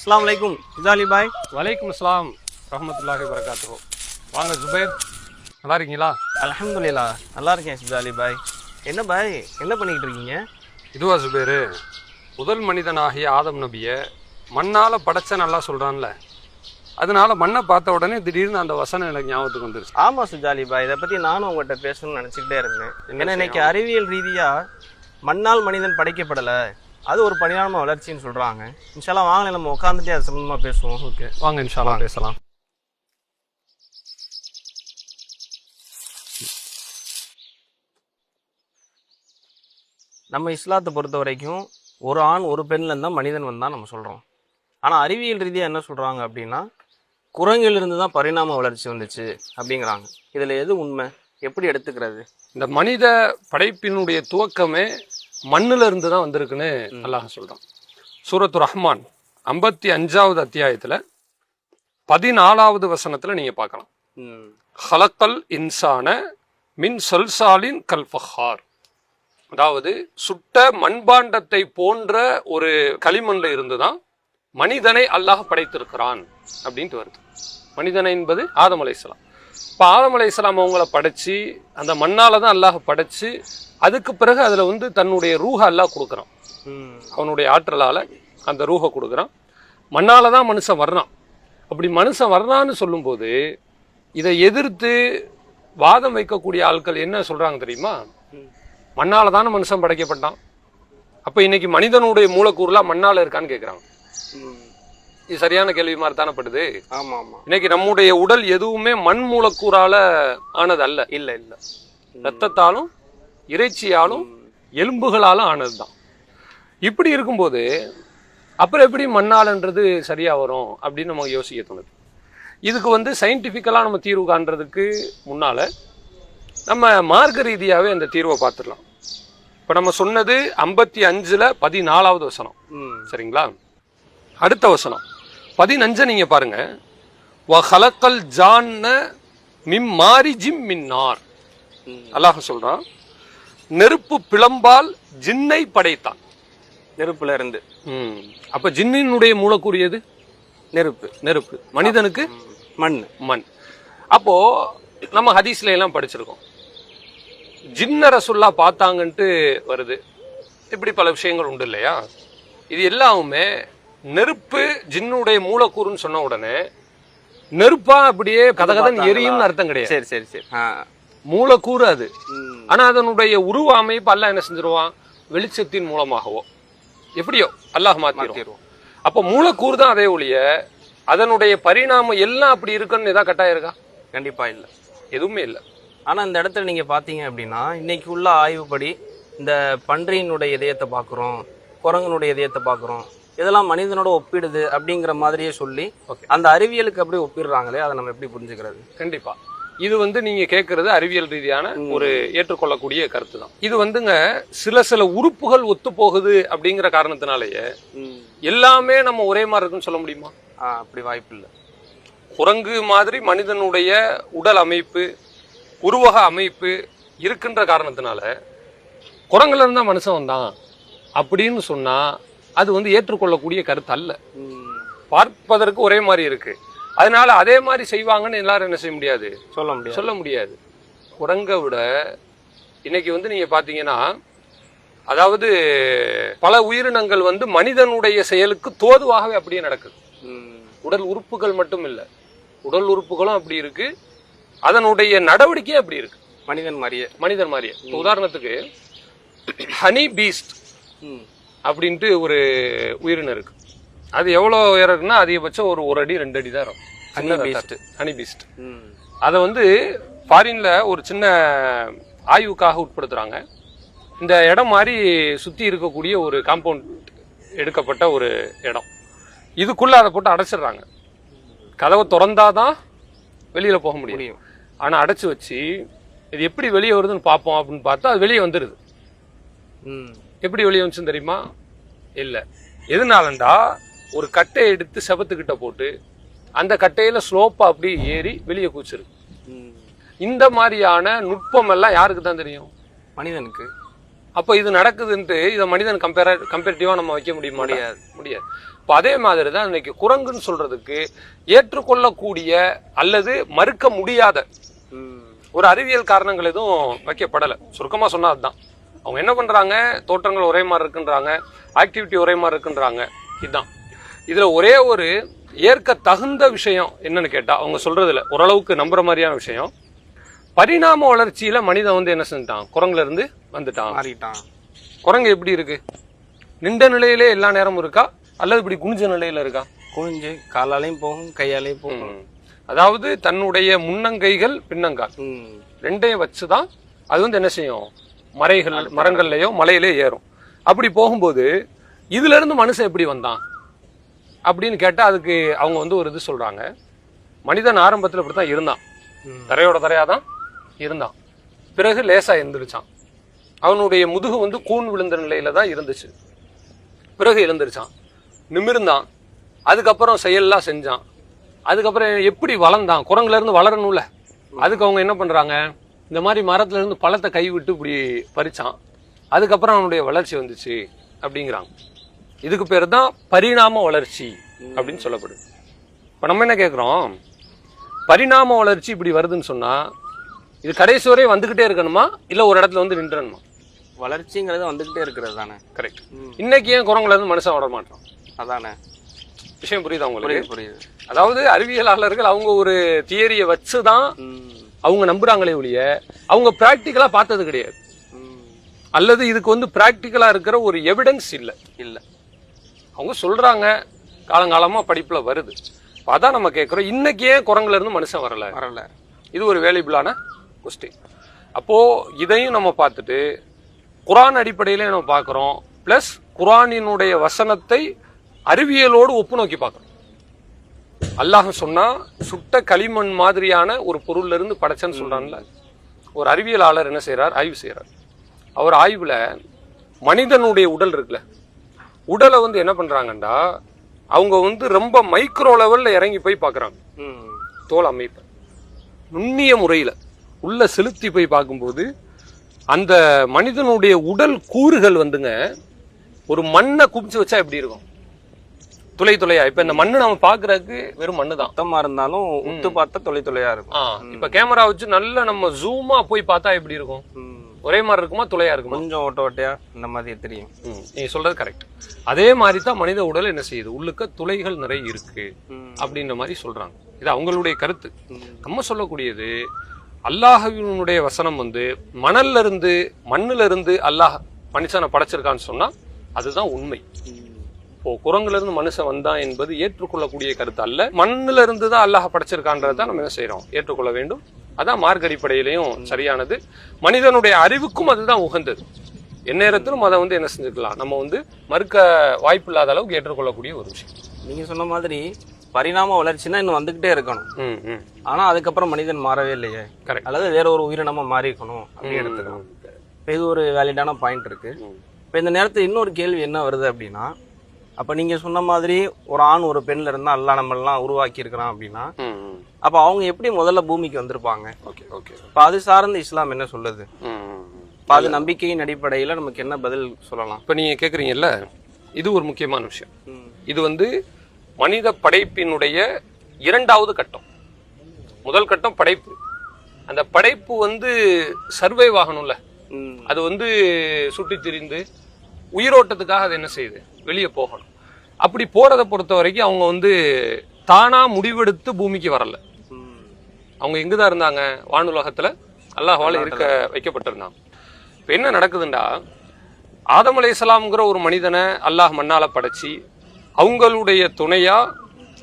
அஸ்ஸலாமு அலைக்கும் இசாலி பாய். வலைக்கும் அஸ்ஸலாம் ரஹ்மத்துல்லாஹி வரகாத்துஹு. வாங்க ஜுபைர், நல்லா இருக்கீங்களா? அல்ஹம்துலில்லாஹ் நல்லா இருக்கேன் இசாலி பாய். என்ன பாய், என்ன பண்ணிக்கிட்டு இருக்கீங்க? இதுவா ஜுபைர், முதல் மனிதனாகிய ஆதம் நபியை மண்ணால் படைச்ச நல்லா சொல்கிறான்ல, அதனால மண்ணை பார்த்த உடனே திடீர்னு அந்த வசனம் எனக்கு ஞாபகத்துக்கு வந்துருச்சு. ஆமாம் சுஜாலி பாய், இதை பற்றி நானும் உங்கள்கிட்ட பேசணும்னு நினச்சிக்கிட்டே இருந்தேன். ஏன்னா இன்னைக்கு அறிவியல் ரீதியாக மண்ணால் மனிதன் படைக்கப்படலை, அது ஒரு பரிணாம வளர்ச்சின்னு சொல்கிறாங்க. இன்ஷால்லாம் வாங்க நம்ம உட்காந்துட்டே அது சம்பந்தமாக பேசுவோம். ஓகே வாங்க இன்ஷால்லாம் பேசலாம். நம்ம இஸ்லாத்தை பொறுத்த வரைக்கும் ஒரு ஆண் ஒரு பெண்ணில் இருந்தால் மனிதன் வந்தான் நம்ம சொல்கிறோம். ஆனால் அறிவியல் ரீதியாக என்ன சொல்கிறாங்க அப்படின்னா குரங்கிலிருந்து தான் பரிணாம வளர்ச்சி வந்துச்சு அப்படிங்கிறாங்க. இதில் எது உண்மை, எப்படி எடுத்துக்கிறது? இந்த மனித படைப்பினுடைய துவக்கமே மண்ணில் இருந்து தான் வந்திருக்குன்னு அல்லாஹ் சொல்கிறான். சூரத்து ரஹ்மான் 55வது அத்தியாயத்தில் 14வது வசனத்தில் நீங்கள் பார்க்கலாம். ஹலக்கல் இன்சான மின் சல்சாலின் கல்ஃபஹார், அதாவது சுட்ட மண்பாண்டத்தை போன்ற ஒரு களிமண்ல இருந்து தான் மனிதனை அல்லாஹ் படைத்திருக்கிறான் அப்படின்ட்டு வருது. மனிதனை என்பது ஆதம் அலைஹிஸ்ஸலாம். இப்போ ஆதம் அலைஹிஸ்ஸலாம் அவங்கள படைச்சு அந்த மண்ணால தான் அல்லாஹ் படைச்சு, அதுக்கு பிறகு அதில் தன்னுடைய ரூஹ அல்லாஹ் கொடுக்குறான். அவனுடைய ஆற்றலால் அந்த ரூஹை கொடுக்குறான். மண்ணால தான் மனுஷன் வர்றான். அப்படி மனுஷன் வர்றான்னு சொல்லும்போது இதை எதிர்த்து வாதம் வைக்கக்கூடிய ஆட்கள் என்ன சொல்றாங்க தெரியுமா? மண்ணால தானே மனுஷன் படைக்கப்பட்டான், அப்போ இன்னைக்கு மனிதனுடைய மூலக்கூறுலாம் மண்ணால இருக்கான்னு கேட்குறாங்க. இது சரியான கேள்வி மாதிரி தானே படுது. ஆமா ஆமா. இன்னைக்கு நம்முடைய உடல் எதுவுமே மண் மூலக்கூறால ஆனது அல்ல. இல்லை இல்லை, ரத்தத்தாலும் இறைச்சியாலும் எலும்புகளாலும் ஆனது தான். இப்படி இருக்கும்போது அப்புறம் எப்படி மண்ணாலன்றது சரியா வரும் அப்படின்னு நம்ம யோசிக்க தோணுது. இதுக்கு சயின்டிஃபிக்கலாக நம்ம தீர்வு காண்றதுக்கு முன்னால நம்ம மார்க்க ரீதியாகவே அந்த தீர்வை பார்த்துடலாம். இப்போ நம்ம சொன்னது 55ல் 14வது வசனம், சரிங்களா? அடுத்த வசனம் 15 நீங்க பாருங்க. வஹலக்கல் ஜான்ன மிம் மாரிஜிம் மின்னார், அல்லாஹ் சொல்றான் நெருப்பு பிளம்பால் ஜின்னை படைத்தான். நெருப்புல இருந்து. அப்ப ஜின்னினுடைய மூலக்கூறு எது? நெருப்பு. நெருப்பு. மனிதனுக்கு மண். மண். அப்போ நம்ம ஹதீஸ்ல எல்லாம் படிச்சிருக்கோம், ஜின்ன ரசுல்லா பார்த்தாங்கன்ட்டு வருது. இப்படி பல விஷயங்கள் உண்டு இல்லையா? இது எல்லாமே நெருப்பு ஜின்னுடைய மூலக்கூறுன்னு சொன்ன உடனே நெருப்பா அப்படியே கதகதன் எரியும்னு அர்த்தம் கிடையாது. சரி சரி சரி. மூலக்கூறு அது. ஆனா அதனுடைய உருவ அமைப்பு அல்லாஹ் என்ன செஞ்சிருவான்? வெளிச்சத்தின் மூலமாகவோ எப்படியோ அல்லாஹ் மாத்திடுவோம். அப்ப மூலக்கூறு தான் அதே ஒழிய அதனுடைய பரிணாமம் எல்லாம் அப்படி இருக்குன்னு ஏதாவது கட்டாயம் இருக்கா? கண்டிப்பா இல்லை, எதுவுமே இல்லை. ஆனா இந்த இடத்துல நீங்க பாத்தீங்க அப்படின்னா இன்னைக்கு உள்ள ஆய்வுப்படி இந்த பன்றியினுடைய இதயத்தை பார்க்குறோம், குரங்கனுடைய இதயத்தை பார்க்குறோம், இதெல்லாம் மனிதனோட ஒப்பிடுது அப்படிங்கிற மாதிரியே சொல்லி அந்த அறிவியலுக்கு அப்படி ஒப்பிடுறாங்களே, அதை நம்ம எப்படி புரிஞ்சுக்கிறது? கண்டிப்பா இது நீங்க கேட்கறது அறிவியல் ரீதியான ஒரு ஏற்றுக்கொள்ளக்கூடிய கருத்து தான். இது சில உறுப்புகள் ஒத்து போகுது அப்படிங்கிற காரணத்தினாலேயே எல்லாமே நம்ம ஒரே மாதிரி இருக்குன்னு சொல்ல முடியுமா? அப்படி வாய்ப்பு இல்லை. குரங்கு மாதிரி மனிதனுடைய உடல் அமைப்பு, உருவக அமைப்பு இருக்கின்ற காரணத்தினால குரங்குல இருந்தா மனுஷன் வந்தான் அப்படின்னு சொன்னா அது ஏற்றுக்கொள்ளக்கூடிய கருத்து அல்ல. பார்ப்பதற்கு ஒரே மாதிரி இருக்கு, அதனால அதே மாதிரி செய்வாங்கன்னு எல்லாரும் என்ன செய்ய முடியாது? சொல்ல முடியாது. குரங்கை விட இன்னைக்கு நீங்க பாத்தீங்கன்னா, அதாவது பல உயிரினங்கள் மனிதனுடைய செயலுக்கு தோதுவாகவே அப்படியே நடக்குது. உடல் உறுப்புகள் மட்டும் இல்லை, உடல் உறுப்புகளும் அப்படி இருக்கு, அதனுடைய நடவடிக்கையும் அப்படி இருக்கு. மனிதன் மாதிரியே. உதாரணத்துக்கு ஹனி பீஸ்ட் அப்படின்ட்டு ஒரு உயிரினம் இருக்கு. அது எவ்வளோ உயரம் இருக்குன்னா அதிகபட்சம் ஒரு அடி 2 அடி தான் இருக்கும். Honey Beast. அதை ஃபாரின்ல ஒரு சின்ன ஆய்வுக்காக உட்படுத்துறாங்க. இந்த இடம் மாதிரி சுற்றி இருக்கக்கூடிய ஒரு காம்பவுண்ட் எடுக்கப்பட்ட ஒரு இடம், இதுக்குள்ள அதை போட்டு அடைச்சிடுறாங்க. கதவை திறந்தாதான் வெளியில போக முடியும். ஆனா அடைச்சு வச்சு இது எப்படி வெளியே வருதுன்னு பார்ப்போம் அப்படின்னு பார்த்தா அது வெளியே வந்துடுது. எப்படி வெளியே வந்துச்சுன்னு தெரியுமா? இல்லை. எதுனாலண்டா ஒரு கட்டையை எடுத்து செபத்துக்கிட்ட போட்டு அந்த கட்டையில ஸ்லோப்பா அப்படி ஏறி வெளியே கூச்சிருக்கு. இந்த மாதிரியான நுட்பம் எல்லாம் யாருக்கு தான் தெரியும்? மனிதனுக்கு. அப்போ இது நடக்குதுன்ட்டு இதை மனிதன் கம்பேரிட்டிவா நம்ம வைக்க முடியுமா? முடியாது. இப்போ அதே மாதிரி தான் இன்னைக்கு குரங்குன்னு சொல்றதுக்கு ஏற்றுக்கொள்ளக்கூடிய அல்லது மறுக்க முடியாத ஒரு அறிவியல் காரணங்கள் எதுவும் வைக்கப்படலை. சுருக்கமாக சொன்னா அதுதான். அவங்க என்ன பண்றாங்க, தோற்றங்கள் ஒரே மாதிரி இருக்குன்றாங்க, ஆக்டிவிட்டி ஒரே மாதிரி இருக்குன்றாங்க. இதுதான் இதுல ஒரே ஒரு ஏற்க தகுந்த விஷயம் என்னன்னு கேட்டா, அவங்க சொல்றதுல ஓரளவுக்கு நம்புற மாதிரியான விஷயம், பரிணாம வளர்ச்சியில மனிதன் வந்து என்ன செஞ்சுட்டான், குரங்குல இருந்து வந்துட்டான், மாறிட்டான். குரங்கு எப்படி இருக்கு, நின்ற நிலையிலே எல்லா நேரமும் இருக்கா அல்லது இப்படி குனிஞ்ச நிலையில இருக்கா? குனிஞ்சு காலாலையும் போகும் கையாலையும் போகும். அதாவது தன்னுடைய முன்னங்கைகள் பின்னங்கால் ரெண்டையும் வச்சுதான் அது வந்து என்ன செய்யும், மரங்கள்லயோ மலையிலே ஏறும். அப்படி போகும்போது இதுல இருந்து மனுஷன் எப்படி வந்தான் அப்படின்னு கேட்டா, அதுக்கு அவங்க வந்து ஒரு இது சொல்றாங்க, மனிதன் ஆரம்பத்துல இப்படித்தான் இருந்தான், தரையோட தரையாதான் இருந்தான், பிறகு லேசா எழுந்திருச்சான், அவனுடைய முதுகு வந்து கூன் விழுந்த நிலையில தான் இருந்துச்சு, பிறகு எழுந்திருச்சான், நிமிர்ந்தான், அதுக்கப்புறம் செயல்லாம் செஞ்சான், அதுக்கப்புறம் எப்படி வளர்ந்தான், குரங்குல இருந்து வளரணும்ல, அதுக்கு அவங்க என்ன பண்றாங்க, இந்த மாதிரி மரத்துல இருந்து பழத்தை கைவிட்டு இப்படி பறிச்சான், அதுக்கப்புறம் அவனுடைய வளர்ச்சி வந்துச்சு அப்படிங்கிறாங்க. இதுக்கு பேர் தான் பரிணாம வளர்ச்சி அப்படின்னு சொல்லப்படுது. இப்ப நம்ம என்ன கேட்கிறோம், பரிணாம வளர்ச்சி இப்படி வருதுன்னு சொன்னா இது கடைசி வரை வந்துகிட்டே இருக்கணுமா இல்ல ஒரு இடத்துல வந்து நின்றணுமா? வளர்ச்சிங்கிறது வந்துகிட்டே இருக்கிறது தானே. கரெக்ட். இன்னைக்கு ஏன் குரங்குல இருந்து மனுஷன் வர மாட்டான்? அதானே விஷயம். புரியுதா உங்களுக்கு? புரியுது. அதாவது அறிவியலாளர்கள் அவங்க ஒரு தியரியை வச்சுதான் அவங்க நம்புறாங்களே ஒழிய அவங்க பிராக்டிக்கலா பார்த்தது கிடையாது, அல்லது இதுக்கு வந்து பிராக்டிக்கலா இருக்கிற ஒரு எவிடன்ஸ் இல்ல. அவங்க சொல்றாங்க, காலங்காலமா படிப்புல வருது. அதான் நம்ம கேட்கிறோம், இன்னைக்கு ஏன் குரங்குல இருந்து மனுஷன் வரல? இது ஒரு வேலிபிளான கொஸ்டின். அப்போ இதையும் நம்ம பார்த்துட்டு குர்ஆன் அடிப்படையில நம்ம பார்க்கிறோம், பிளஸ் குர்ஆனினுடைய வசனத்தை அறிவியலோடு ஒப்பு நோக்கி பார்க்கிறோம். அல்லாஹ் சொன்னா சுட்ட களிமண் மாதிரியான ஒரு பொருள்ல இருந்து படைச்சன்னு சொல்றான்ல, ஒரு அறிவியலாளர் என்ன செய்யறார், ஆய்வு செய்யறார். அவர் ஆய்வுல மனிதனுடைய உடல் இருக்குல்ல, உடலை வந்து என்ன பண்றாங்கண்டா அவங்க வந்து ரொம்ப மைக்ரோ லெவல்ல இறங்கி போய் பாக்குறாங்க. தோல் அமைப்பு நுண்ணிய முறையில உள்ள செலுத்தி போய் பார்க்கும்போது அந்த மனிதனுடைய உடல் கூறுகள் வந்துங்க ஒரு மண்ணை குமிச்சு வச்சா எப்படி இருக்கும், துளை துளையா. இப்ப இந்த மண்ணு நம்ம பாக்குறதுக்கு வெறும் மண்ணு தான், மொத்தமா இருந்தாலும் உத்து பார்த்தா துளை துளையா இருக்கும். இப்ப கேமரா வச்சு நல்லா நம்ம ஜூமா போய் பார்த்தா எப்படி இருக்கும், ஒரே மாதிரி இருக்குமா துளையா இருக்குமா? கொஞ்சம் ஓட்ட ஓட்டையா இந்த மாதிரி தெரியும். நீங்க சொல்றது கரெக்ட். அதே மாதிரி தான் மனித உடல் என்ன செய்யுது, உள்ளுக்க துளைகள் நிறைய இருக்கு அப்படின்ற மாதிரி சொல்றாங்க. இது அவங்களுடைய கருத்து. நம்ம சொல்லக்கூடியது அல்லாஹ்வினுடைய வசனம் வந்து மண்ணுல இருந்து அல்லாஹ் மனுஷனை படைச்சிருக்கான்னு சொன்னா அதுதான் உண்மை. இப்போ குரங்குல இருந்து மனுஷன் வந்தான் என்பது ஏற்றுக்கொள்ளக்கூடிய கருத்து அல்ல. மண்ணுல இருந்து தான் அல்லாஹ் படைச்சிருக்கான்றதான் நம்ம என்ன செய்யறோம், ஏற்றுக்கொள்ள வேண்டும். அதான் மார்க்க அடிப்படையிலையும் சரியானது, மனிதனுடைய அறிவுக்கும் அதுதான் உகந்தது. எந்நேரத்திலும் அதை வந்து என்ன செஞ்சுக்கலாம், நம்ம வந்து மறுக்க வாய்ப்பு இல்லாத அளவுக்கு ஏற்றுக்கொள்ளக்கூடிய ஒரு விஷயம். நீங்க சொன்ன மாதிரி பரிணாம வளர்ச்சினா இன்னும் வந்துகிட்டே இருக்கணும். ஆனா அதுக்கப்புறம் மனிதன் மாறவே இல்லையே, அல்லது வேற ஒரு உயிரினமா மாறி இருக்கணும் அப்படின்னு எடுத்துக்கணும். இது ஒரு வேலிடான பாயிண்ட் இருக்கு. இப்ப இந்த நேரத்தில் இன்னொரு கேள்வி என்ன வருது அப்படின்னா, அப்ப நீங்க சொன்ன மாதிரி ஒரு ஆண் ஒரு பெண்ல இருந்தா அல்லாஹ் நம்ம எல்லாம் உருவாக்கி இருக்கிறான் அப்படின்னா, அப்ப அவங்க எப்படி முதல்ல பூமிக்கு வந்திருப்பாங்க? இப்ப அது சார்ந்து இஸ்லாம் என்ன சொல்லுது? அது நம்பிக்கையின் அடிப்படையில நமக்கு என்ன பதில் சொல்லலாம்? இப்ப நீங்க கேக்குறீங்கல்ல, இது ஒரு முக்கியமான விஷயம். இது வந்து மனித படைப்பினுடைய இரண்டாவது கட்டம். முதல் கட்டம் படைப்பு. அந்த படைப்பு வந்து சர்வைவ் ஆகணும்ல, அது வந்து சுட்டி திரிந்து உயிரோட்டத்துக்காக அது என்ன செய்யுது, வெளியே போகணும். அப்படி போறதை பொறுத்த வரைக்கும் அவங்க வந்து தானா முடிவெடுத்து பூமிக்கு வரல. அவங்க எங்குதான் இருந்தாங்க, வானுலகத்துல அல்லாஹ்வால இருக்க வைக்கப்பட்டிருந்தாங்க. இப்ப என்ன நடக்குதுண்டா, ஆதம் அலைஹிஸ்ஸலாம்ங்கிற ஒரு மனிதனை அல்லாஹ் மண்ணால படைச்சி அவங்களுடைய துணையா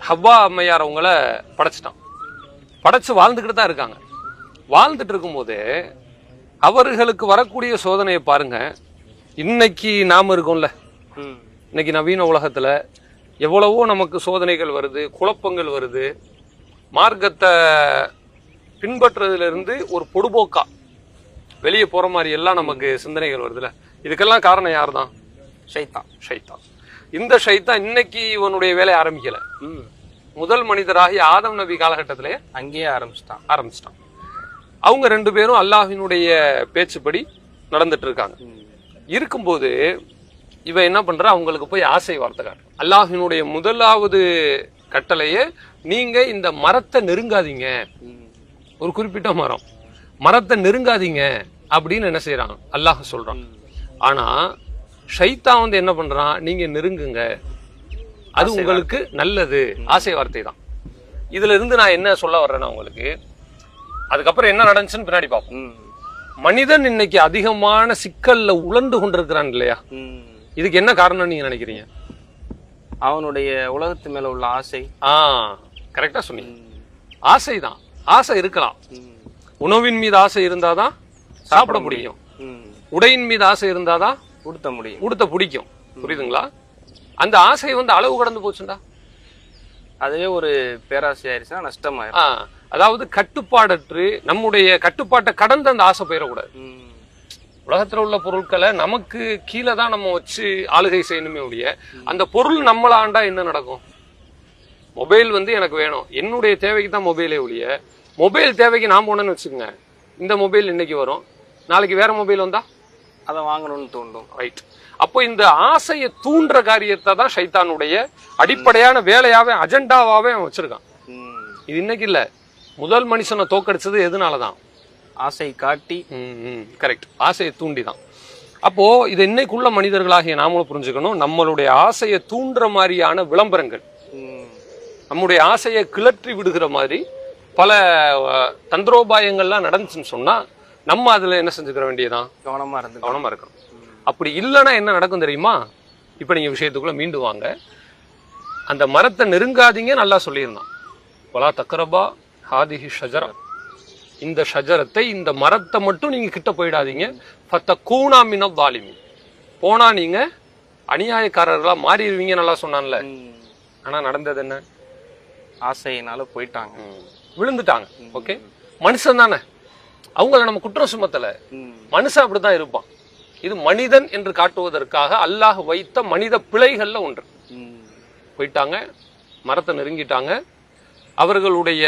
ஹவ்வா அம்மையார் அவங்கள படைச்சிட்டான். படைச்சு வாழ்ந்துக்கிட்டு தான் இருக்காங்க. வாழ்ந்துட்டு இருக்கும்போது அவர்களுக்கு வரக்கூடிய சோதனையை பாருங்க. இன்னைக்கு நாம இருக்கோம்ல, இன்னைக்கு நவீன உலகத்துல எவ்வளவோ நமக்கு சோதனைகள் வருது, குழப்பங்கள் வருது. மார்க்கத்தை பின்பற்றுறதுல இருந்து ஒரு பொடுபோக்கா வெளியே போற மாதிரி எல்லாம் நமக்கு சிந்தனைகள் வருதுல. இதுக்கெல்லாம் காரணம் யார் தான்? ஷைத்தான். இந்த ஷைத்தான் இன்னைக்கு இவனுடைய வேலையை ஆரம்பிக்கல. முதல் மனிதராகி ஆதம் நபி காலகட்டத்திலேயே அங்கேயே ஆரம்பிச்சிட்டான். அவங்க ரெண்டு பேரும் அல்லாஹ்வினுடைய பேச்சுப்படி நடந்துட்டு இருக்காங்க. இருக்கும்போது இவன் என்ன பண்றான், அவங்களுக்கு போய் ஆசை வார்த்தை காட்டுறான். அல்லாஹ்வினுடைய முதலாவது கட்டளையே நீங்க இந்த மரத்தை நெருங்காதீங்க, ஒரு குறிப்பிட்ட மரத்தை நெருங்காதீங்க அப்படின்னு என்ன செய்யறான் அல்லாஹ் சொல்றான். ஆனா ஷைத்தான் வந்து என்ன பண்றான், நீங்க நெருங்குங்க, அது உங்களுக்கு நல்லது, ஆசை வார்த்தை தான். இதுல இருந்து நான் என்ன சொல்ல வர்றேன்னா உங்களுக்கு, அதுக்கப்புறம் என்ன நடந்துச்சுன்னு பின்னாடி பார்ப்போம். மனிதன் இன்னைக்கு அதிகமான சிக்கல்ல உழண்டு கொண்டிருக்கிறான் இல்லையா, இதுக்கு என்ன காரணம் நீங்க நினைக்கிறீங்க? அவனுடைய உலகத்து மேல உள்ள ஆசை. கரெக்டா சொன்னீங்க. ஆசைதான். ஆசை இருக்கலாம். உணவின் மீது ஆசை இருந்தாதான் சாப்பிட முடியும், உடையின் மீது ஆசை இருந்தாதான் உடுத்த பிடிக்கும். புரியுதுங்களா? அந்த ஆசை வந்து அளவு கடந்து போச்சுண்டா, அதுவே ஒரு பேராசை ஆயிடுச்சுன்னா நஷ்டமாயிரும். அதாவது கட்டுப்பாடற்று நம்முடைய கட்டுப்பாட்டை கடந்து அந்த ஆசை போயிடக்கூடாது. உலகத்துல உள்ள பொருட்களை நமக்கு கீழே தான் நம்ம வச்சு ஆளுகை செய்யணுமே ஒழிய, அந்த பொருள் நம்மள ஆண்டா என்ன நடக்கும்? மொபைல் வந்து எனக்கு வேணும், என்னுடைய தேவைக்கு தான் மொபைலே ஒழிய, மொபைல் தேவைக்கு நான் போனேன்னு வச்சுக்கோங்க, இந்த மொபைல் இன்னைக்கு வரும், நாளைக்கு வேற மொபைல் வந்தா அதை வாங்கணும்னு தோண்டும். ரைட். அப்போ இந்த ஆசையை தூண்டுற காரியத்தை தான் ஷைத்தானுடைய அடிப்படையான வேலையாவே அஜெண்டாவாவே அவன் வச்சிருக்கான். இது இன்னைக்கு இல்ல, முதல் மனுஷனை தோக்கடிச்சது எதுனாலதான்? ஆசை காட்டி. கரெக்ட், ஆசையை தூண்டி தான். அப்போ இது இன்னைக்குள்ள மனிதர்களாகிய நாமளும் புரிஞ்சுக்கணும், நம்மளுடைய ஆசையை தூண்டுற மாதிரியான விளம்பரங்கள், நம்முடைய ஆசையை கிளற்றி விடுகிற மாதிரி பல தந்திரோபாயங்கள்லாம் நடந்துச்சுன்னு சொன்னா நம்ம அதுல என்ன செஞ்சுக்கிற வேண்டியதான்? கவனமா இருக்கணும். அப்படி இல்லைன்னா என்ன நடக்கும் தெரியுமா? இப்ப நீங்க விஷயத்துக்குள்ள மீண்டு வாங்க. அந்த மரத்தை நெருங்காதீங்க நல்லா சொல்லியிருந்தான். வலா தக்ரபா ஹாதிஹி ஷஜரா, இந்த ஷஜரத்தை, இந்த மரத்தை மட்டும் நீங்க கிட்ட போயிடாதீங்க. ஃபத்தகூனா மினல் ஸாலிமீன், போனா நீங்க அநியாயக்காரர்களா மாறிடுவீங்க நல்லா சொன்னான்ல. ஆனா நடந்தது என்ன? ஆசையினால போயிட்டாங்க, விழுந்துட்டாங்க. ஓகே, மனுஷன் தானே, அவங்கள நம்ம குற்றம் சுமத்தல, மனுஷன் அப்படிதான் இருப்பான். இது மனிதன் என்று காட்டுவதற்காக அல்லாஹ் வைத்த மனித பிழைகள்ல ஒன்று. போயிட்டாங்க, மரத்தை நெருங்கிட்டாங்க, அவர்களுடைய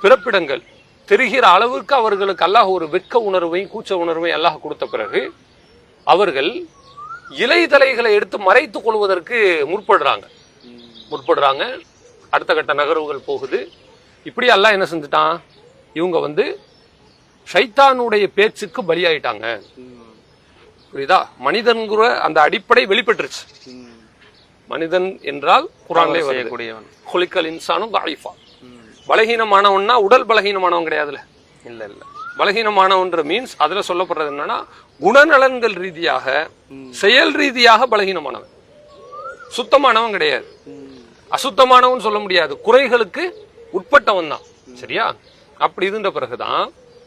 பிறப்பிடங்கள் தெரிகிற அளவுக்கு அவர்களுக்கு அல்லாஹ் ஒரு வெட்க உணர்வையும் கூச்ச உணர்வையும் அல்லாஹ் கொடுத்த பிறகு அவர்கள் இலை தலைகளை எடுத்து மறைத்துக் கொள்வதற்கு முற்படுறாங்க. அடுத்த கட்ட நகர்வுகள் போகுது. இப்படி அல்லாஹ் என்ன செஞ்சுட்டான், இவங்க வந்து ஷைத்தானுடைய பேச்சுக்கு பலியாயிட்டாங்க. புரியுதா? மனிதன்கிற அந்த அடிப்படை வெளிப்பட்டுருச்சு. மனிதன் என்றால் குர்ஆன்லே வரக்கூடியவன், குலிக்கல் இன்சானும் தாயிஃபா, பலகீனமானவன்னா உடல் பலகீனமானவன் கிடையாதுல. இல்ல இல்ல, பலகீனமானவன்ற மீன்ஸ் அதுல சொல்லப்படுறது என்னன்னா குணநலன்கள் ரீதியாக, செயல் ரீதியாக பலகீனமானவன், சுத்தமானவன் கிடையாது. அசுத்தமானவன் சொல்ல முடியாது, குறைகளுக்கு உட்பட்டவன் தான். சரியா? அப்படி இருந்த பிறகுதான்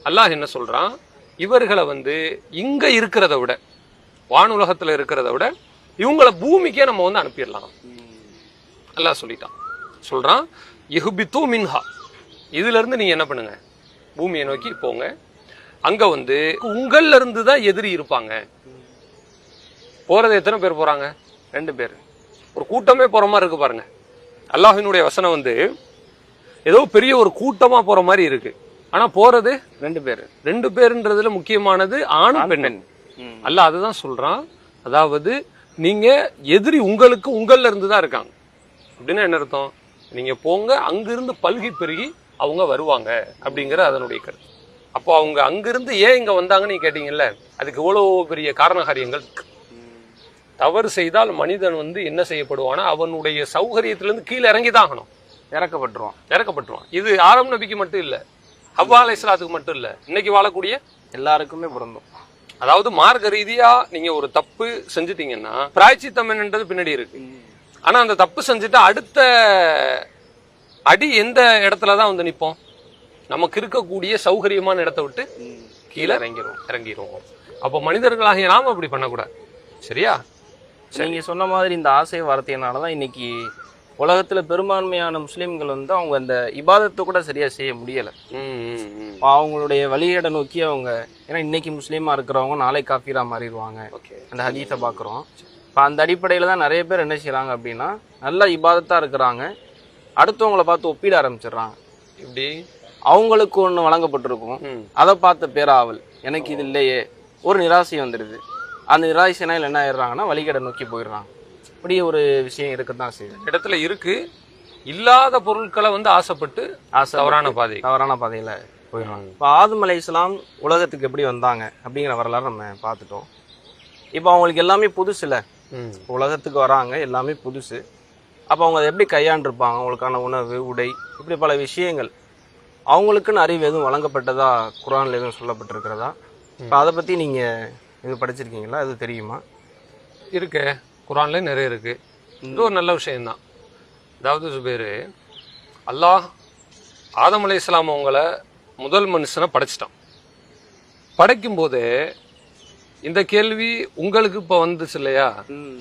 அல்லாஹ் என்ன சொல்றான், இவர்களை வந்து இங்க இருக்கிறத விட, வானுலகத்துல இருக்கிறத விட இவங்களை பூமிக்கே நம்ம வந்து அனுப்பிடலாம். அல்லாஹ் சொல்றான் இஹ்பித்து மின்ஹா, இதுல இருந்து நீங்க என்ன பண்ணுங்க, பூமியை நோக்கி போங்க. அங்க வந்து உங்கள்ல இருந்து தான் எதிரி இருப்பாங்க. போறது எத்தனை பேர் போறாங்க? 2 பேர். ஒரு கூட்டமே போற மாதிரி இருக்கு பாருங்க. அல்லாஹ்வினுடைய வசனம் வந்து ஏதோ பெரிய ஒரு கூட்டமா போற மாதிரி இருக்கு, ஆனா போறது 2 பேர். 2 பேருன்றதுல முக்கியமானது ஆணும் பெண்ணன். அல்லாஹ் அதுதான் சொல்றான். அதாவது நீங்க எதிரி உங்களுக்கு உங்கள்ல இருந்து தான் இருக்காங்க. அப்படின்னா என்ன அர்த்தம்? நீங்க போங்க, அங்கிருந்து பல்கி பெருகி அவங்க வருவாங்க அப்படிங்கிற அதனுடைய கருத்து. அப்போ அவங்க அங்கிருந்து ஏன் இங்க வந்தாங்கன்னு நீங்க கேட்டீங்கல்ல, அதுக்கு இவ்வளவு பெரிய காரணகாரியங்கள். தவறு செய்தால் மனிதன் வந்து என்ன செய்யப்படுவானா, அவனுடைய சௌகரியத்திலிருந்து கீழே இறங்கிதான் ஆகணும், இறக்கப்பட்டுருவான். இது ஆரம் நபிக்கு மட்டும் இல்ல, ஹவ்வா அலைஹிஸ்ஸலாத்துக்கு மட்டும் இல்ல, இன்னைக்கு வாழக்கூடிய எல்லாருக்குமே பொருந்தும். அதாவது மார்க்க ரீதியா நீங்க ஒரு தப்பு செஞ்சுட்டீங்கன்னா பிராய்ச்சித்தம் என்னன்றது பின்னாடி இருக்கு. ஆனா அந்த தப்பு செஞ்சுட்டு அடுத்த அடி எந்த இடத்துலதான் வந்து நிப்போம்? நமக்கு இருக்கக்கூடிய சௌகரியமான இடத்தை விட்டு கீழே இறங்கிடுவோம். அப்போ மனிதர்களாகிய நாம அப்படி பண்ணக்கூடாது. சரியா? நீங்க சொன்ன மாதிரி இந்த ஆசை வார்த்தையினாலதான் இன்னைக்கு உலகத்துல பெரும்பான்மையான முஸ்லிம்கள் வந்து அவங்க அந்த இபாதத்தை கூட சரியா செய்ய முடியல. அவங்களுடைய வழிகேட நோக்கி அவங்க, ஏன்னா இன்னைக்கு முஸ்லீமா இருக்கிறவங்க நாளை காஃபிரா மாறிடுவாங்க, அந்த ஹதீஸை பாக்குறோம். இப்போ அந்த அடிப்படையில தான் நிறைய பேர் என்ன செய்யறாங்க அப்படின்னா, நல்ல இபாதத்தா இருக்கிறாங்க, அடுத்தவங்களை பார்த்து ஒப்பிட ஆரம்பிச்சிடுறாங்க. இப்படி அவங்களுக்கு ஒண்ணு வழங்கப்பட்டிருக்கும், அதை பார்த்த பேராவல், எனக்கு இது இல்லையே, ஒரு நிராசை வந்துடுது. அந்த நிராசையினால் என்ன ஆயிடுறாங்கன்னா வழிகடை நோக்கி போயிடுறாங்க. இப்படி ஒரு விஷயம் இருக்கத்தான் செய்யுது. இடத்துல இருக்கு. இல்லாத பொருட்களை வந்து ஆசைப்பட்டு தவறான பாதையில போயிடுறாங்க. இப்போ ஆதம் அலைஹிஸ்ஸலாம் உலகத்துக்கு எப்படி வந்தாங்க அப்படிங்கிற வரலாறு நம்ம பார்த்துட்டோம். இப்போ அவங்களுக்கு எல்லாமே புதுசு இல்லை, உலகத்துக்கு வராங்க எல்லாமே புதுசு. அப்போ அவங்க அதை எப்படி கையாண்டிருப்பாங்க, அவங்களுக்கான உணவு உடை இப்படி பல விஷயங்கள் அவங்களுக்குன்னு அறிவு எதுவும் வழங்கப்பட்டதா குர்ஆன்ல எதுவும் சொல்லப்பட்டிருக்கிறதா? இப்போ அதை பற்றி நீங்கள் இது படிச்சிருக்கீங்களா, அது தெரியுமா? இருக்கு, குர்ஆன்ல நிறைய இருக்கு. இது ஒரு நல்ல விஷயம்தான். அதாவது சுபேரு, அல்லாஹ் ஆதம் அலைஹிஸ்ஸலாம் அவங்கள முதல் மனுஷனை படைச்சிட்டான். படைக்கும் போதே இந்த கேள்வி உங்களுக்கு இப்ப வந்துச்சு இல்லையா?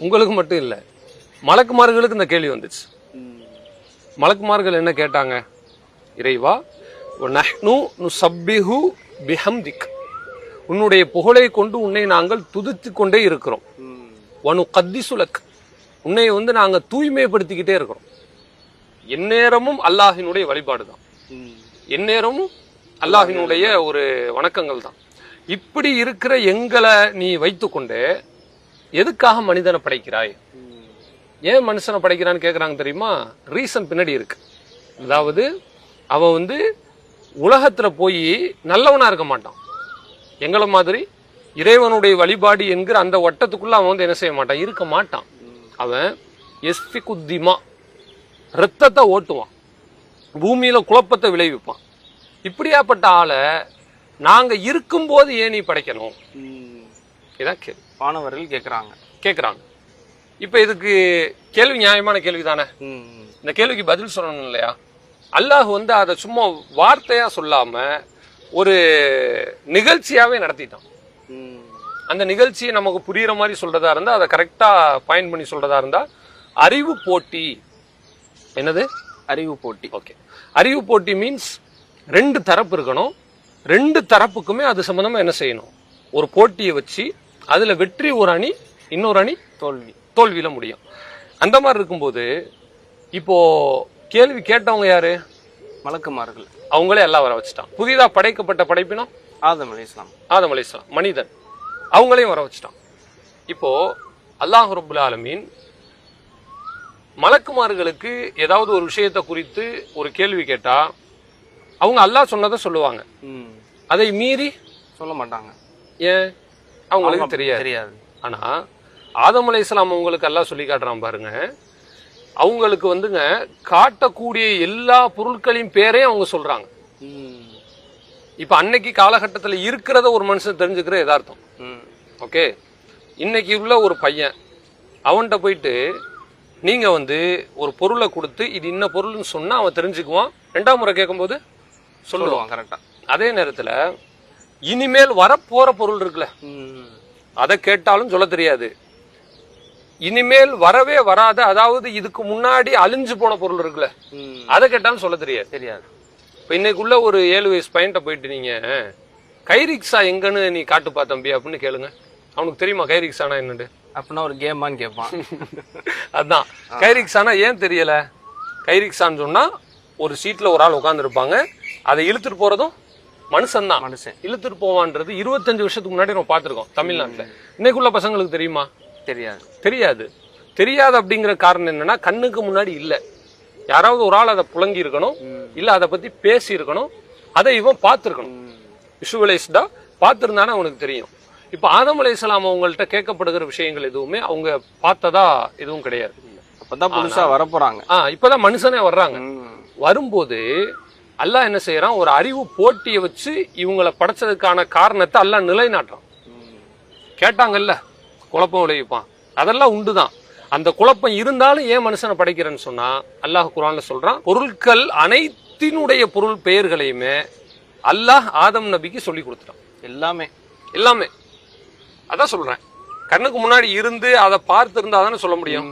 உங்களுக்கு மட்டும் இல்ல, மலக்குமார்களுக்கு இந்த கேள்வி வந்துச்சு. மலக்குமார்கள் என்ன கேட்டாங்க? இறைவா, நஹ்னு நுஸப்பிஹு பிஹம்திக், உன்னுடைய புகழை கொண்டு உன்னை நாங்கள் துதித்து கொண்டே இருக்கிறோம். வனு கத்திசுலக், உன்னை வந்து நாங்க தூய்மைப்படுத்திக்கிட்டே இருக்கிறோம். எந்நேரமும் அல்லாஹினுடைய வழிபாடு தான், எந்நேரமும் அல்லாஹினுடைய ஒரு வணக்கங்கள் தான். இப்படி இருக்கிற எங்களை நீ வைத்துக்கொண்டு எதுக்காக மனிதனை படைக்கிறாய்? ஏன் மனுஷனை படைக்கிறான்னு கேட்கறாங்க தெரியுமா? ரீசன் பின்னாடி இருக்கு. அதாவது அவன் வந்து உலகத்துல போய் நல்லவனா இருக்க மாட்டான். எங்களை மாதிரி இறைவனுடைய வழிபாடு என்கிற அந்த வட்டத்துக்குள்ள அவன் வந்து என்ன செய்ய மாட்டான், இருக்க மாட்டான். அவன் எஸ்பிகுத்திமா, ரத்தத்தை ஓட்டுவான், பூமியில குழப்பத்தை விளைவிப்பான். இப்படியாப்பட்ட ஆளை நாங்க இருக்கும்போது ஏன் நீ படைக்கணும்? இதான் கேள்வி மாணவர்கள் கேட்கறாங்க. இப்ப இதுக்கு கேள்வி நியாயமான கேள்வி தானே? இந்த கேள்விக்கு பதில் சொல்லணும் இல்லையா? அல்லாஹ் வந்து அதை சும்மா வார்த்தையா சொல்லாம ஒரு நிகழ்ச்சியாவே நடத்திட்டான். அந்த நிகழ்ச்சியை நமக்கு புரியுற மாதிரி சொல்றதா இருந்தா, அதை கரெக்டா பாயிண்ட் பண்ணி சொல்றதா இருந்தா, அறிவு போட்டி. என்னது? அறிவு போட்டி. ஓகே, அறிவு போட்டி மீன்ஸ் ரெண்டு தரப்பு இருக்கணும். ரெண்டு தரப்புக்குமே அது சம்பந்தமா என்ன செய்யணும்? ஒரு போட்டியை வச்சு அதுல வெற்றி ஒரு அணி, இன்னொரு அணி தோல்வியில முடியும். அந்த மாதிரி இருக்கும்போது இப்போ கேள்வி கேட்டவங்க யாரு? மலக்குமார்கள். அவங்களே எல்லாம் வர வச்சுட்டான். புதிதா படைக்கப்பட்ட படைப்பினம் ஆதம் அலைஹிஸ்ஸலாம் மனிதன், அவங்களையும் வர வச்சுட்டான். இப்போ அல்லாஹ் ரப்புல் ஆலமீன் மலக்குமார்களுக்கு ஏதாவது ஒரு விஷயத்தை குறித்து ஒரு கேள்வி கேட்டா அவங்க அல்லாஹ் சொன்னதை சொல்லுவாங்க, அதை மீறி சொல்ல மாட்டாங்க. ஏன்? அவங்களுக்கு தெரியாது. ஆனா ஆதம் அலைஹிஸ்ஸலாம் அவங்களுக்கு அல்லாஹ் சொல்லி காட்டுறான் பாருங்க. அவங்களுக்கு வந்துங்க காட்டக்கூடிய எல்லா பொருட்களின் பேரையும் அவங்க சொல்றாங்க. இப்ப அன்னைக்கு காலகட்டத்தில் இருக்கிறத ஒரு மனுஷன் தெரிஞ்சுக்கிற யதார்த்தம். ஓகே, இன்னைக்கு உள்ள ஒரு பையன் அவன்கிட்ட போயிட்டு நீங்க வந்து ஒரு பொருளை கொடுத்து இது இன்ன பொருள்னு சொன்னா அவன் தெரிஞ்சுக்குவான். ரெண்டாம் முறை கேட்கும்போது சொல்லுவான் கரெக்டா. அதே நேரத்துல இனிமேல் வரப்போற பொருள் இருக்குல்ல, அதை கேட்டாலும் சொல்ல தெரியாது. இனிமேல் வரவே வராத, அதாவது இதுக்கு முன்னாடி அழிஞ்சு போன பொருள் இருக்குல்ல, அதை கேட்டாலும் சொல்ல தெரியாது. இப்ப இன்னைக்குள்ள ஒரு 7 வயசு பையன்ட்ட போயிட்டு நீங்க கைரிக்ஸா எங்கன்னு நீ காட்டுப்பா தம்பி அப்படின்னு கேளுங்க, அவனுக்கு தெரியுமா கைரிக்ஸானா என்னன்னு? அப்படின்னா ஒரு கேமான்னு கேட்பான். அதுதான் கைரிக்ஸானா. ஏன் தெரியல? கைரிக்ஸான்னு சொன்னா ஒரு சீட்ல ஒரு ஆள் உட்கார்ந்து இருப்பாங்க, அதை இழுத்துட்டு போறதும் மனுஷன் தான். இழுத்துட்டு போவான்றது 25 வருஷத்துக்கு முன்னாடி நம்ம பார்த்திருக்கோம் தமிழ்நாட்டுல. இன்னைக்குள்ள பசங்களுக்கு தெரியுமா? தெரியாது. அப்படிங்கிற காரணம் என்னன்னா, கண்ணுக்கு முன்னாடி இல்ல. யாராவது ஒரு ஆள் அதை புழங்கி இருக்கணும், இல்ல அதை பத்தி பேசி இருக்கணும், அதை இவன் பார்த்திருக்கணும், விஷுவலைஸ்டா பார்த்திருந்தானே அவனுக்கு தெரியும். இப்ப ஆதம் அலைஹிஸ்ஸலாம் அவங்கள்ட்ட கேட்கப்படுகிற விஷயங்கள் எதுவுமே அவங்க பார்த்ததா எதுவும் கிடையாது. அப்பதான் புதுசா வரப்போறாங்க. இப்பதான் மனுஷனே வர்றாங்க. வரும்போது அல்லாஹ் என்ன செய்யறான்? ஒரு அறிவு போட்டியை வச்சு இவங்களை படைச்சதுக்கான காரணத்தை அல்லாஹ் நிலைநாட்டுறான். கேட்டாங்கல்ல, குழப்பம் விளைவிப்பான், அதெல்லாம் உண்டுதான். அந்த குழப்பம் இருந்தாலும் ஏன் மனுஷனை படைக்கிறேன்னு சொன்னா, அல்லாஹ் குர்ஆன்ல சொல்றான், பொருட்கள் அனைத்தினுடைய பொருள் பெயர்களையுமே அல்லாஹ் ஆதம் நபிக்கு சொல்லி கொடுத்துட்டான். எல்லாமே அதான் சொல்றேன். கண்ணுக்கு முன்னாடி இருந்து அதை பார்த்து இருந்தா தானே சொல்ல முடியும்.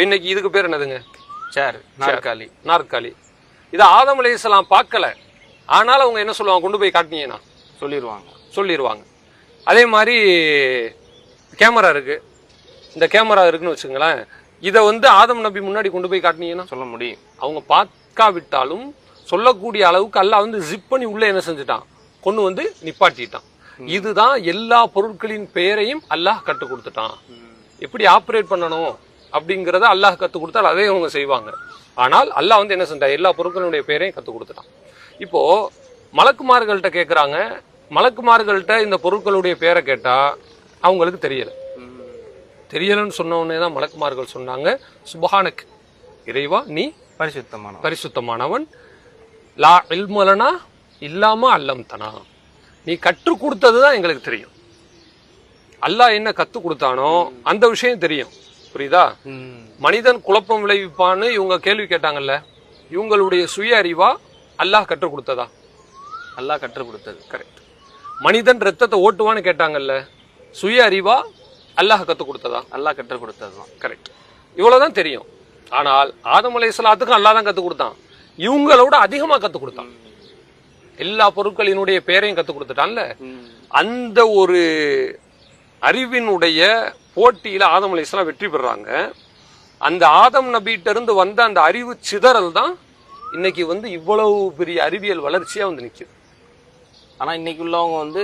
இன்னைக்கு இதுக்கு பேர் என்னதுங்க? சேர், நாற்காலி. இதை ஆதம் அலைஹிஸ்ஸலாம் பார்க்கல, ஆனாலும் அவங்க என்ன சொல்லுவாங்க? கொண்டு போய் காட்டினீங்கன்னா சொல்லிடுவாங்க. அதே மாதிரி கேமரா இருக்கு, இந்த கேமரா இருக்குன்னு வச்சுங்களேன், இதை வந்து ஆதம் நபி முன்னாடி கொண்டு போய் காட்டினீங்கன்னா சொல்ல முடியும். அவங்க பார்க்காவிட்டாலும் சொல்லக்கூடிய அளவுக்கு அல்லாஹ் வந்து ஜிப் பண்ணி உள்ள என்ன செஞ்சுட்டான்? கொண்டு வந்து நிப்பாட்டிட்டான். இதுதான் எல்லா பொருட்களின் பெயரையும் அல்லாஹ் கற்றுக் கொடுத்துட்டான். எப்படி ஆப்ரேட் பண்ணணும் அப்படிங்கறத அல்லாஹ் கற்றுக் கொடுத்தால் அதே அவங்க செய்வாங்க. ஆனால் அல்லாஹ் வந்து என்ன செஞ்சா எல்லா பொருட்களுடைய பெயரையும் கற்றுக் கொடுத்துட்டான். இப்போ மலக்குமார்கள்ட்ட கேட்கறாங்க, மலக்குமார்கள்ட்ட இந்த பொருட்களுடைய பேரை கேட்டா அவங்களுக்கு தெரியலன்னு சொன்ன உடனே தான் மலக்குமார்கள் சொன்னாங்க, சுபஹானக், இறைவா நீ பரிசுத்தமானவன், லா இல்மலனா இல்லாம அல்லம்தனா, நீ கற்றுக் கொடுத்ததுதான் எங்களுக்கு தெரியும். அல்லாஹ் என்ன கத்து கொடுத்தானோ அந்த விஷயம் தெரியும். புரியுதா? மனிதன் குழப்பம் விளைவிப்பான்னு இவங்க கேள்வி கேட்டாங்கல்ல, இவங்களுடைய சுய அறிவா அல்லாஹ் கற்றுக் கொடுத்ததா? அல்லாஹ் கற்றுக் கொடுத்தது. கரெக்ட். மனிதன் ரத்தத்தை ஓட்டுவான்னு கேட்டாங்கல்ல, சுய அறிவா அல்லாஹ் கற்றுக் கொடுத்ததா? அல்லாஹ் கற்றுக் கொடுத்ததுதான். கரெக்ட். இவ்வளவுதான் தெரியும். ஆனால் ஆதம் அலைஹிஸ்ஸலாத்துக்கும் அல்லாஹ் தான் கற்றுக் கொடுத்தான். இவங்களோட அதிகமா கற்றுக் கொடுத்தான். எல்லா பொருட்களினுடைய பெயரையும் கற்றுக் கொடுத்துட்டான்ல. அந்த ஒரு அறிவினுடைய போட்டியில ஆதம் அலைஹிஸ்ஸலாம் வெற்றி பெறாங்க. அந்த ஆதம் நபிட்ட இருந்து வந்த அந்த அறிவு சிதறல் தான் இன்னைக்கு வந்து இவ்வளவு பெரிய அறிவியல் வளர்ச்சியா வந்து நிக்குது. ஆனா இன்னைக்கு உள்ளவங்க வந்து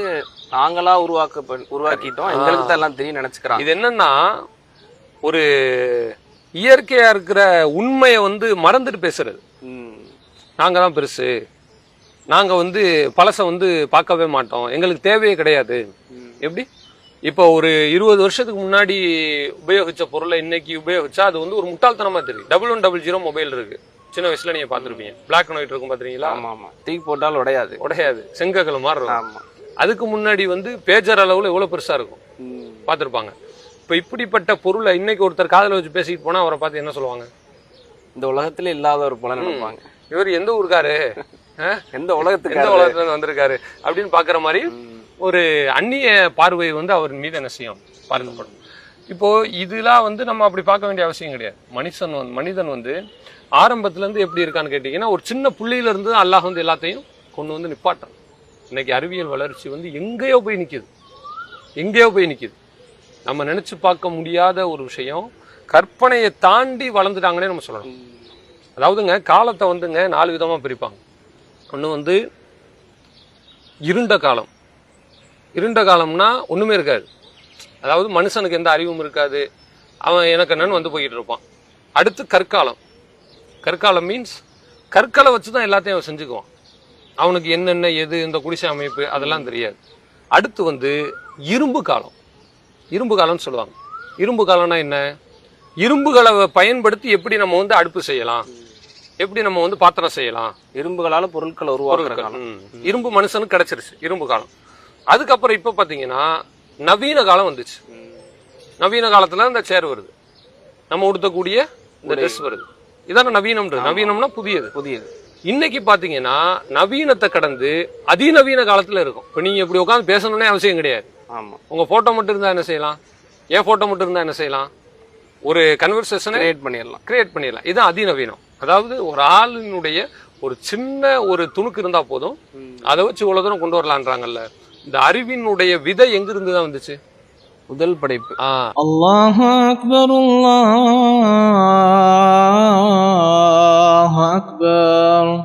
நாங்களா உருவாக்கிட்டோம், எங்களுக்கு தான் எல்லாம் தெரியும் நினைச்சுக்கிறாங்க. இது என்னன்னா, ஒரு இயற்கையா இருக்கிற உண்மையை வந்து மறந்துட்டு பேசுறது. நாங்க தான் பெருசு, நாங்க வந்து பழச வந்து பார்க்கவே மாட்டோம், எங்களுக்கு தேவையே கிடையாது. எப்படி இப்போ ஒரு 20 வருஷத்துக்கு முன்னாடி உபயோகிச்ச பொருளை இன்னைக்கு உபயோகிச்சா அது வந்து ஒரு முட்டாள்தனமா தெரியும். 1100 மொபைல் இருக்கு, சின்ன வயசுல நீங்க பாத்துருப்பீங்க, பிளாக் அண்ட் ஒயிட் இருக்கும் பாத்துறீங்களா? தூக்கி போட்டால் உடையாது, செங்கக்கல் மாதிரி இருக்கும். அதுக்கு முன்னாடி வந்து பேஜர் அளவுல எவ்வளவு பெருசா இருக்கும் பாத்துருப்பாங்க. இப்ப இப்படிப்பட்ட பொருளை இன்னைக்கு ஒருத்தர் காதல வச்சு பேசிட்டு போனா அவரை பார்த்து என்ன சொல்லுவாங்க? இந்த உலகத்துல இல்லாத ஒரு போல நினைப்பாங்க. இவர் எந்த ஊருக்காரு, எந்த உலகத்துல வந்திருக்காரு அப்படின்னு பாக்குற மாதிரி ஒரு அந்நிய பார்வை வந்து அவர் மீது என்ன செய்யும் பார்க்கப்படும். இப்போ இதெல்லாம் வந்து நம்ம அப்படி பார்க்க வேண்டிய அவசியம் கிடையாது. மனிதன் வந்து ஆரம்பத்துல இருந்து எப்படி இருக்கான்னு கேட்டீங்கன்னா, ஒரு சின்ன புள்ளியில இருந்து அல்லாஹ் வந்து எல்லாத்தையும் கொண்டு வந்து நிப்பாட்டான். இன்னைக்கு அறிவியல் வளர்ச்சி வந்து எங்கேயோ போய் நிக்குது. நம்ம நினைச்சு பார்க்க முடியாத ஒரு விஷயம், கற்பனையை தாண்டி வளர்ந்துட்டாங்கன்னே நம்ம சொல்லலாம். அதாவதுங்க காலத்தை வந்துங்க 4 விதமா பிரிப்பாங்க. ஒன்று வந்து இருண்ட காலம்னா ஒண்ணுமே இருக்காது, அதாவது மனுஷனுக்கு எந்த அறிவும் இருக்காது, அவன் எனக்கு என்னன்னு வந்து போய்கிட்டு இருப்பான். அடுத்து கற்காலம் மீன்ஸ் கற்களை வச்சுதான் எல்லாத்தையும் அவன் செஞ்சுக்குவான். அவனுக்கு என்னென்ன எது இந்த குடிசை அமைப்பு அதெல்லாம் தெரியாது. அடுத்து வந்து இரும்பு காலம்னு சொல்லுவாங்க. இரும்பு காலம்னா என்ன? இரும்புகளை பயன்படுத்தி எப்படி நம்ம வந்து அடுப்பு செய்யலாம், எப்படி நம்ம வந்து பாத்திரம் செய்யலாம், இரும்புகளால பொருட்களை உருவாக்குறாங்க. இரும்பு மனுஷனுக்கு கிடைச்சிருச்சு இரும்பு காலம். அதுக்கப்புறம் இப்ப பாத்தீங்கன்னா நவீன காலம் வந்துச்சு. நவீன காலத்துல இந்த சேர் வருது, நம்ம உடுத்தக்கூடிய இந்த ட்ரெஸ் வருது. இதான நவீனம்னா புதியது. இன்னைக்கு பாத்தீங்கன்னா நவீனத்தை கடந்து அதிநவீன காலத்துல இருக்கும். இப்ப நீங்க இப்படி உட்காந்து பேசணும்னே அவசியம் கிடையாது. உங்க போட்டோ மட்டும் இருந்தா என்ன செய்யலாம், என் போட்டோ மட்டும் இருந்தா என்ன செய்யலாம், ஒரு கன்வர்சேஷனை கிரியேட் பண்ணிடலாம். இதுதான் அதிநவீனம். அதாவது ஒரு ஆளினுடைய ஒரு சின்ன ஒரு துணுக்கு இருந்தா போதும், அதை வச்சு இவ்வளவு தூரம் கொண்டு வரலான்றாங்கல்ல. இந்த அறிவினுடைய விதை எங்கிருந்து தான் வந்துச்சு? முதல் படைப்பு. அல்லாஹு அக்பர், அல்லாஹு அக்பர்.